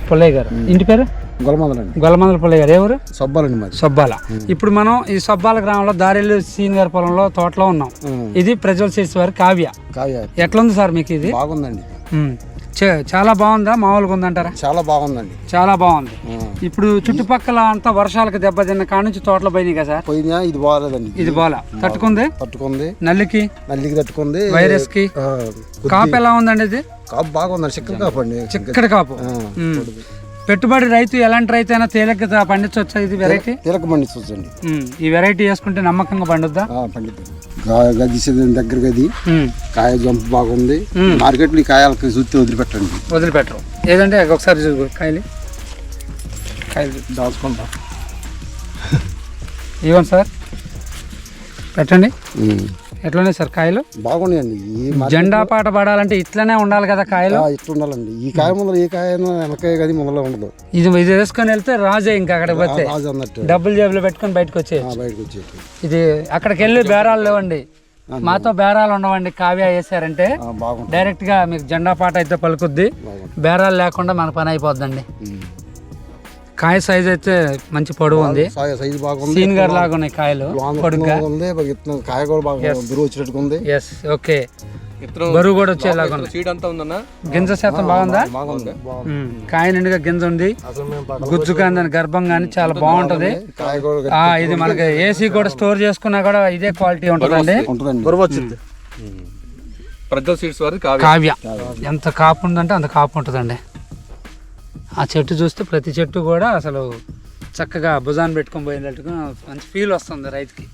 పుల్లయ్య గారు. ఇంటి పేరు? గొల్లమందల పుల్లయ్య గారు. ఎవరు? సొబ్బాల. ఇప్పుడు మనం ఈ సొబ్బాల గ్రామంలో దారిల్లు సీన్ గారి పొలంలో తోటలో ఉన్నాం. ఇది ప్రజ్వల్ సీడ్స్ వారి కావ్య. ఎట్లుంది సార్ మీకు ఇది? బాగుందండి. చాలా బాగుందా, మామూలుగా ఉందంటారా? చాలా బాగుందండి. చాలా బాగుంది. ఇప్పుడు చుట్టుపక్కల అంతా వర్షాలకు దెబ్బతిన్న కాడ నుంచి తోటలు పోయినాయి కదా సార్? పోయినా ఇది బాగాలేదండి. ఇది బాగా తట్టుకుంది. నల్లికి తట్టుకుంది, వైరస్ కి. కాపు ఎలా ఉందండి? ఇది కాపు బాగుందండి. చిక్కడి కాపు అండి. చిక్కడి కాపు. పెట్టుబడి రైతు ఎలాంటి రైతు అయినా తేలిక పండించవచ్చా? ఇది వెరైటీ తేలిక పండించవచ్చండి. ఈ వెరైటీ వేసుకుంటే నమ్మకంగా పండుద్దా? పండిద్దాం. గది దగ్గర గది కాయ జంపు బాగుంది. మార్కెట్లో ఈ కాయలకి చూస్తే వదిలిపెట్టరు. ఏదంటే ఒకసారి కాయలు దాచుకుంటాం. ఇవ్వండి సార్, పెట్టండి. ఎట్లున్నాయి సార్ కాయలు? బాగున్నాయండి. జెండా పాట పడాలంటే ఇట్లనే ఉండాలి కదా కాయలు? ఇట్లా ఉండాలండి. ఈ కాయ ముందర ఏ కాయ వెనకాయ గది ముందర ఉండదు. ఇది వేసుకొని వెళ్తే రాజే. ఇంకా అక్కడికి పోతే డబ్బులు జేబులో పెట్టుకొని బయటకు వచ్చేది. ఇది అక్కడికి వెళ్ళి బేరాలు లేవండి. మాతో బేరాలు ఉండవండి. కావ్య వేసారంటే డైరెక్ట్ గా మీకు జెండా పాట అయితే పలుకుద్ది. బేరాలు లేకుండా మన పని అయిపోద్దండి. కాయ సైజ్ అయితే మంచి పొడవు ఉంది. సీన్ గారు లాగా ఉన్నాయి కాయలు. పొడుగ్గా ఓకే. బరువు కూడా వచ్చేలాగా ఉంది. గింజ శాతం బాగుందా? కాయ నిండుగా గింజ ఉంది. గుజ్జు కానీ గర్భం కానీ చాలా బాగుంటది. ఇది మనకి ఏసీ కూడా స్టోర్ చేసుకున్నా కూడా ఇదే క్వాలిటీ ఉంటుందండి. కావ్య ఎంత కాపు ఉందంటే అంత కాపు ఉంటుందండి. ఆ చెట్టు చూస్తే ప్రతి చెట్టు కూడా అసలు చక్కగా భుజాన్ని పెట్టుకొని పోయినట్టుగా మంచి ఫీల్ వస్తుంది రైతుకి.